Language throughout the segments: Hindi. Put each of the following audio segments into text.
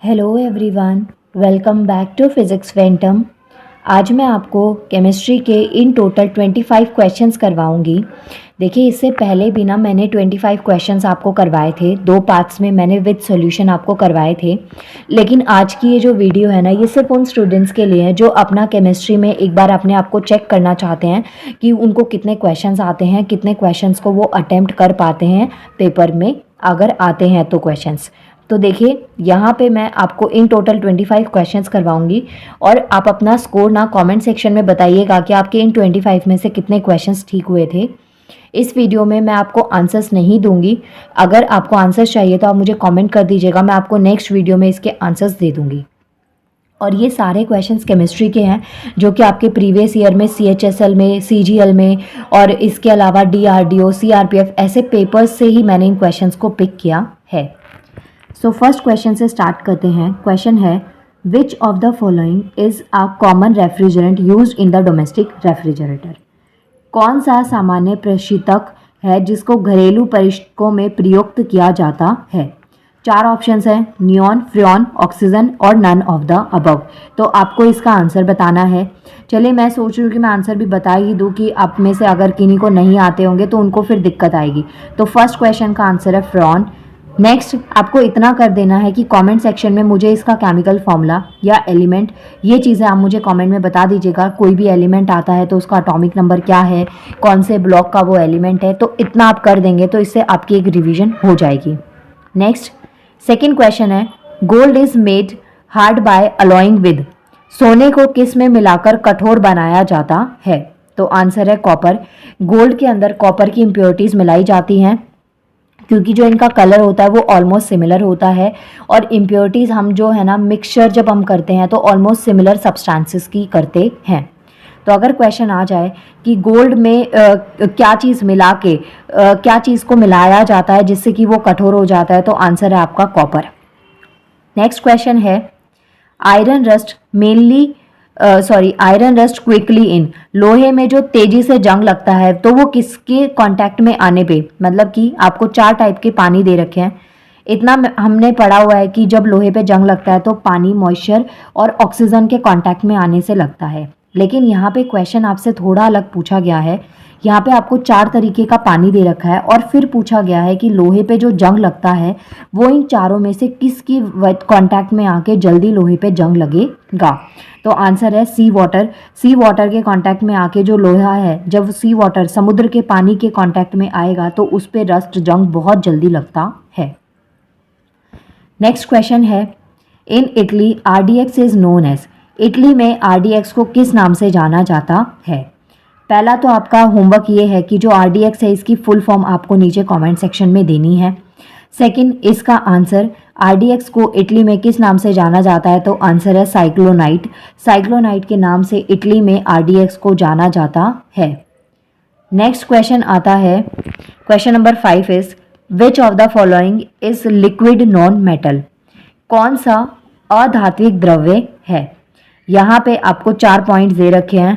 Hello everyone, welcome back to Physics Phantom. आज मैं आपको केमिस्ट्री के इन टोटल 25 क्वेश्चंस करवाऊंगी। देखिए, इससे पहले भी ना मैंने 25 क्वेश्चंस आपको करवाए थे, 2 पार्ट्स में मैंने विद सॉल्यूशन आपको करवाए थे। लेकिन आज की ये जो वीडियो है ना, ये सिर्फ उन स्टूडेंट्स के लिए है जो अपना केमिस्ट्री में एक बार अपने आप को चेक करना चाहते हैं कि उनको कितने क्वेश्चंस आते हैं, कितने क्वेश्चंस को वो अटेम्प्ट कर पाते हैं पेपर में, अगर आते हैं तो क्वेश्चंस। तो देखिए, यहाँ पे मैं आपको इन टोटल 25 क्वेश्चंस करवाऊंगी और आप अपना स्कोर ना कमेंट सेक्शन में बताइएगा कि आपके इन 25 में से कितने क्वेश्चंस ठीक हुए थे। इस वीडियो में मैं आपको आंसर्स नहीं दूंगी। अगर आपको आंसर्स चाहिए तो आप मुझे कमेंट कर दीजिएगा, मैं आपको नेक्स्ट वीडियो में इसके आंसर्स दे दूंगी। और ये सारे क्वेश्चंस केमिस्ट्री के हैं जो कि आपके प्रीवियस ईयर में CHSL में, CGL में और इसके अलावा DRDO, CRPF ऐसे पेपर्स से ही मैंने इन क्वेश्चंस को पिक किया है। सो फर्स्ट क्वेश्चन से स्टार्ट करते हैं। क्वेश्चन है, विच of the following is a common refrigerant used in the domestic refrigerator? कौन सा सामान्य प्रशीतक है जिसको घरेलू परिष्ठकों में प्रयुक्त किया जाता है? 4 ऑप्शंस हैं, नियॉन, फ्रियॉन, ऑक्सीजन और नन ऑफ द अबव। तो आपको इसका आंसर बताना है। चलिए, मैं सोच रही हूँ कि मैं आंसर भी बता ही दूँ कि आप में से अगर किन्हीं को नहीं आते होंगे तो उनको फिर दिक्कत आएगी। तो फर्स्ट क्वेश्चन का आंसर है फ्रियॉन। नेक्स्ट, आपको इतना कर देना है कि कमेंट सेक्शन में मुझे इसका केमिकल फॉर्मूला या एलिमेंट, ये चीज़ें आप मुझे कमेंट में बता दीजिएगा। कोई भी एलिमेंट आता है तो उसका एटॉमिक नंबर क्या है, कौन से ब्लॉक का वो एलिमेंट है, तो इतना आप कर देंगे तो इससे आपकी एक रिवीजन हो जाएगी। नेक्स्ट, सेकेंड क्वेश्चन है, gold is made hard by alloying with. सोने को किस में मिलाकर कठोर बनाया जाता है? तो आंसर है कॉपर। गोल्ड के अंदर कॉपर की इम्प्योरिटीज़ मिलाई जाती हैं क्योंकि जो इनका कलर होता है वो ऑलमोस्ट सिमिलर होता है और इम्प्योरिटीज़ हम जो है ना मिक्सचर जब हम करते हैं तो ऑलमोस्ट सिमिलर सब्सटेंसेस की करते हैं। तो अगर क्वेश्चन आ जाए कि गोल्ड में क्या चीज़ मिला के क्या चीज़ को मिलाया जाता है जिससे कि वो कठोर हो जाता है, तो आंसर है आपका कॉपर। नेक्स्ट क्वेश्चन है, iron rust iron rust quickly in. लोहे में जो तेजी से जंग लगता है तो वो किसके कांटेक्ट में आने पे, मतलब कि आपको 4 टाइप के पानी दे रखे हैं। इतना हमने पढ़ा हुआ है कि जब लोहे पे जंग लगता है तो पानी मॉइस्चर और ऑक्सीजन के कांटेक्ट में आने से लगता है। लेकिन यहाँ पे क्वेश्चन आपसे थोड़ा अलग पूछा गया है। यहाँ पे आपको 4 तरीके का पानी दे रखा है और फिर पूछा गया है कि लोहे पे जो जंग लगता है वो इन चारों में से किसकी कांटेक्ट में आके जल्दी लोहे पे जंग लगेगा? तो आंसर है सी वाटर। सी वाटर के कांटेक्ट में आके जो लोहा है, जब सी वाटर समुद्र के पानी के कांटेक्ट में आएगा तो उस पे रस्ट जंग बहुत जल्दी लगता है। नेक्स्ट क्वेश्चन है, in Italy RDX is known as. इटली में RDX को किस नाम से जाना जाता है? पहला तो आपका होमवर्क ये है कि जो RDX है इसकी फुल फॉर्म आपको नीचे कमेंट सेक्शन में देनी है। सेकंड, इसका आंसर RDX को इटली में किस नाम से जाना जाता है? तो आंसर है साइक्लोनाइट। साइक्लोनाइट के नाम से इटली में RDX को जाना जाता है। नेक्स्ट क्वेश्चन आता है, question number 5 is, which of the following is liquid non metal? कौन सा अधात्विक द्रव्य है? यहाँ पे आपको 4 पॉइंट्स दे रखे हैं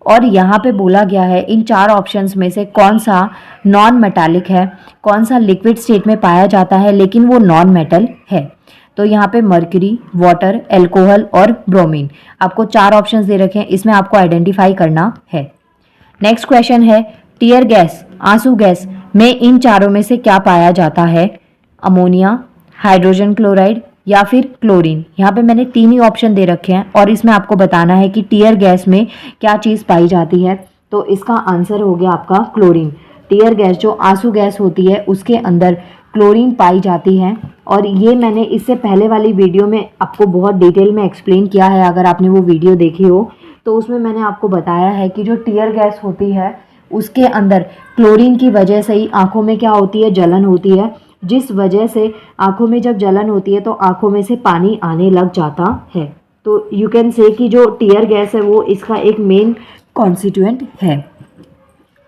और यहाँ पे बोला गया है इन 4 ऑप्शंस में से कौन सा नॉन मेटालिक है, कौन सा लिक्विड स्टेट में पाया जाता है लेकिन वो नॉन मेटल है। तो यहाँ पे मर्क्यूरी, वाटर, एल्कोहल और ब्रोमीन, आपको 4 ऑप्शंस दे रखे हैं, इसमें आपको आइडेंटिफाई करना है। नेक्स्ट क्वेश्चन है, टीयर गैस, आंसू गैस में इन चारों में से क्या पाया जाता है? अमोनिया, हाइड्रोजन क्लोराइड या फिर क्लोरीन। यहाँ पे मैंने 3 ही ऑप्शन दे रखे हैं और इसमें आपको बताना है कि टीयर गैस में क्या चीज़ पाई जाती है। तो इसका आंसर हो गया आपका क्लोरीन। टीयर गैस जो आंसू गैस होती है उसके अंदर क्लोरीन पाई जाती है और ये मैंने इससे पहले वाली वीडियो में आपको बहुत डिटेल में एक्सप्लेन किया है। अगर आपने वो वीडियो देखी हो तो उसमें मैंने आपको बताया है कि जो टीयर गैस होती है उसके अंदर क्लोरीन की वजह से ही आँखों में क्या होती है, जलन होती है, जिस वजह से आँखों में जब जलन होती है तो आँखों में से पानी आने लग जाता है। तो यू कैन से कि जो टीयर गैस है वो इसका एक मेन कॉन्स्टिट्यूएंट है।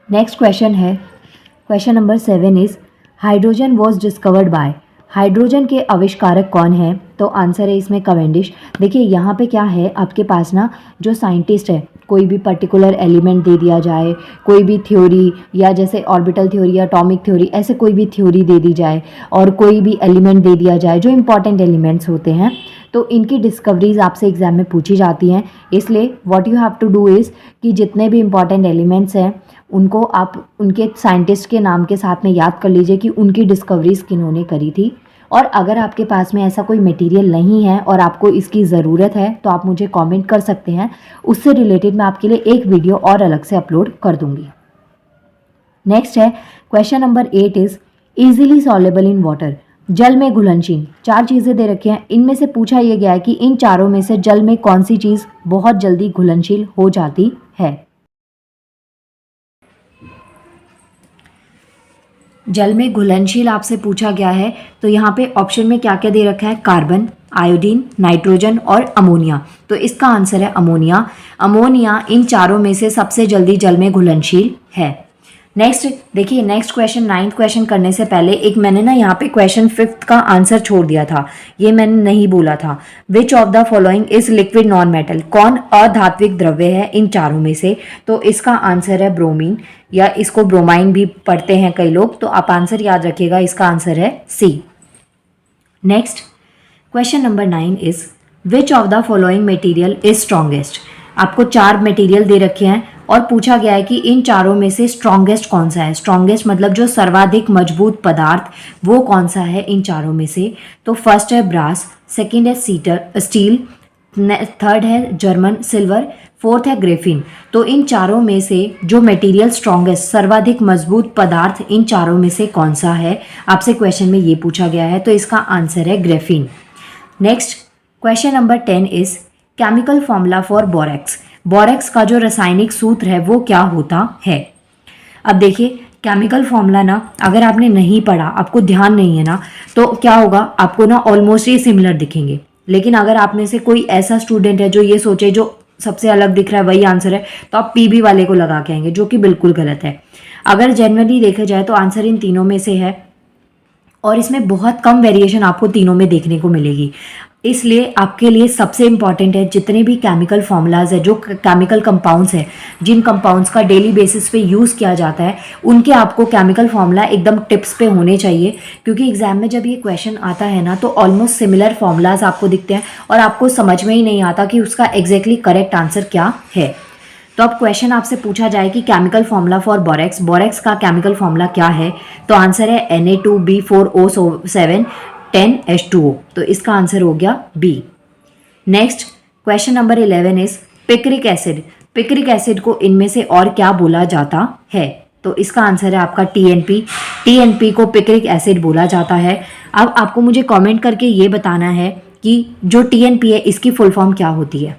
नेक्स्ट क्वेश्चन है, question number 7 is, hydrogen was discovered by. Hydrogen के आविष्कारक कौन है? तो आंसर है इसमें कैवेंडिश। देखिए, यहाँ पे क्या है, आपके पास ना जो साइंटिस्ट है कोई भी पर्टिकुलर एलिमेंट दे दिया जाए, कोई भी थ्योरी या जैसे ऑर्बिटल थ्योरी या एटॉमिक थ्योरी, ऐसे कोई भी थ्योरी दे दी जाए और कोई भी एलिमेंट दे दिया जाए जो इम्पॉर्टेंट एलिमेंट्स होते हैं, तो इनकी डिस्कवरीज आपसे एग्जाम में पूछी जाती हैं। इसलिए what you have to do is कि जितने भी इम्पॉर्टेंट एलिमेंट्स हैं उनको आप उनके साइंटिस्ट के नाम के साथ में याद कर लीजिए कि उनकी डिस्कवरीज किन्होंने करी थी। और अगर आपके पास में ऐसा कोई मटेरियल नहीं है और आपको इसकी ज़रूरत है तो आप मुझे कमेंट कर सकते हैं, उससे रिलेटेड मैं आपके लिए एक वीडियो और अलग से अपलोड कर दूंगी। नेक्स्ट है question number 8 is easily soluble in water. जल में घुलनशील 4 चीज़ें दे रखी हैं, इनमें से पूछा यह गया है कि इन चारों में से जल में कौन सी चीज़ बहुत जल्दी घुलनशील हो जाती है। जल में घुलनशील आपसे पूछा गया है तो यहाँ पे ऑप्शन में क्या क्या दे रखा है, कार्बन, आयोडीन, नाइट्रोजन और अमोनिया। तो इसका आंसर है अमोनिया। अमोनिया इन चारों में से सबसे जल्दी जल में घुलनशील है। नेक्स्ट देखिए, नेक्स्ट क्वेश्चन 9th क्वेश्चन करने से पहले एक मैंने ना यहाँ पे क्वेश्चन 5th का आंसर छोड़ दिया था, ये मैंने नहीं बोला था। विच of the following is liquid non metal, कौन अधात्विक द्रव्य है इन चारों में से। तो इसका आंसर है ब्रोमीन, या इसको ब्रोमाइन भी पढ़ते हैं कई लोग, तो आप आंसर याद रखिएगा, इसका आंसर है C. Next question number 9 is which of the following material is strongest. आपको 4 मटेरियल दे रखे हैं और पूछा गया है कि इन चारों में से स्ट्रॉन्गेस्ट कौन सा है। स्ट्रॉन्गेस्ट मतलब जो सर्वाधिक मजबूत पदार्थ, वो कौन सा है इन चारों में से। तो फर्स्ट है ब्रास, सेकंड है स्टील, थर्ड है जर्मन सिल्वर, फोर्थ है ग्रेफिन। तो इन चारों में से जो मटेरियल स्ट्रॉन्गेस्ट, सर्वाधिक मजबूत पदार्थ इन चारों में से कौन सा है, आपसे क्वेश्चन में ये पूछा गया है, तो इसका आंसर है Graafian. Next question number 10 is chemical formula for borax. Borax का जो रासायनिक सूत्र है वो क्या होता है। अब देखिए, केमिकल फॉर्मूला ना अगर आपने नहीं पढ़ा, आपको ध्यान नहीं है ना, तो क्या होगा, आपको ना ऑलमोस्ट ये सिमिलर दिखेंगे। लेकिन अगर आप में से कोई ऐसा स्टूडेंट है जो ये सोचे जो सबसे अलग दिख रहा है वही आंसर है, तो आप पीबी वाले को लगा के आएंगे, जो कि बिल्कुल गलत है। अगर जनरली देखा जाए तो आंसर इन तीनों में से है और इसमें बहुत कम वेरिएशन आपको तीनों में देखने को मिलेगी। इसलिए आपके लिए सबसे इंपॉर्टेंट है जितने भी केमिकल फॉर्मूलाज है, जो केमिकल कंपाउंड्स है, जिन कंपाउंड्स का डेली बेसिस पे यूज़ किया जाता है, उनके आपको केमिकल फॉर्मूला एकदम टिप्स पे होने चाहिए। क्योंकि एग्जाम में जब ये क्वेश्चन आता है ना, तो ऑलमोस्ट सिमिलर फॉर्मूलाज आपको दिखते हैं और आपको समझ में ही नहीं आता कि उसका एग्जैक्टली करेक्ट आंसर क्या है। तो अब क्वेश्चन आपसे पूछा जाए कि chemical formula for borax, borax का केमिकल फॉर्मूला क्या है, तो आंसर है Na2B4O7 10H2O। तो इसका आंसर हो गया B. Next question number 11 is picric acid. Picric acid को इनमें से और क्या बोला जाता है, तो इसका आंसर है आपका TNP। TNP को पिक्रिक एसिड बोला जाता है। अब आपको मुझे कमेंट करके ये बताना है कि जो TNP है इसकी फुल फॉर्म क्या होती है।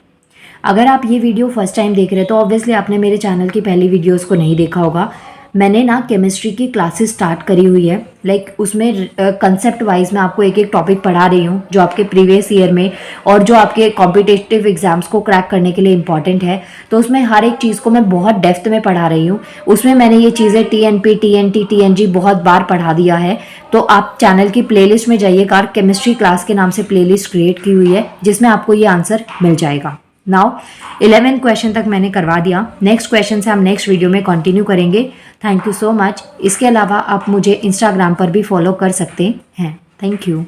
अगर आप ये वीडियो फर्स्ट टाइम देख रहे हैं तो ऑब्वियसली आपने मेरे चैनल की पहली वीडियोस को नहीं देखा होगा। मैंने ना केमिस्ट्री की क्लासेस स्टार्ट करी हुई है, उसमें कंसेप्ट वाइज मैं आपको एक एक टॉपिक पढ़ा रही हूँ जो आपके प्रीवियस ईयर में और जो आपके कॉम्पिटिटिव एग्जाम्स को क्रैक करने के लिए इंपॉर्टेंट है। तो उसमें हर एक चीज़ को मैं बहुत डेप्थ में पढ़ा रही हूँ। उसमें मैंने ये चीज़ें TNP, TNT, TNG बहुत बार पढ़ा दिया है। तो आप चैनल की प्लेलिस्ट में जाइएगा, केमिस्ट्री क्लास के नाम से प्लेलिस्ट क्रिएट की हुई है जिसमें आपको ये आंसर मिल जाएगा। नाउ 11 क्वेश्चन तक मैंने करवा दिया। नेक्स्ट क्वेश्चन से हम नेक्स्ट वीडियो में कंटिन्यू करेंगे। Thank you so much. इसके अलावा आप मुझे इंस्टाग्राम पर भी फॉलो कर सकते हैं। Thank you.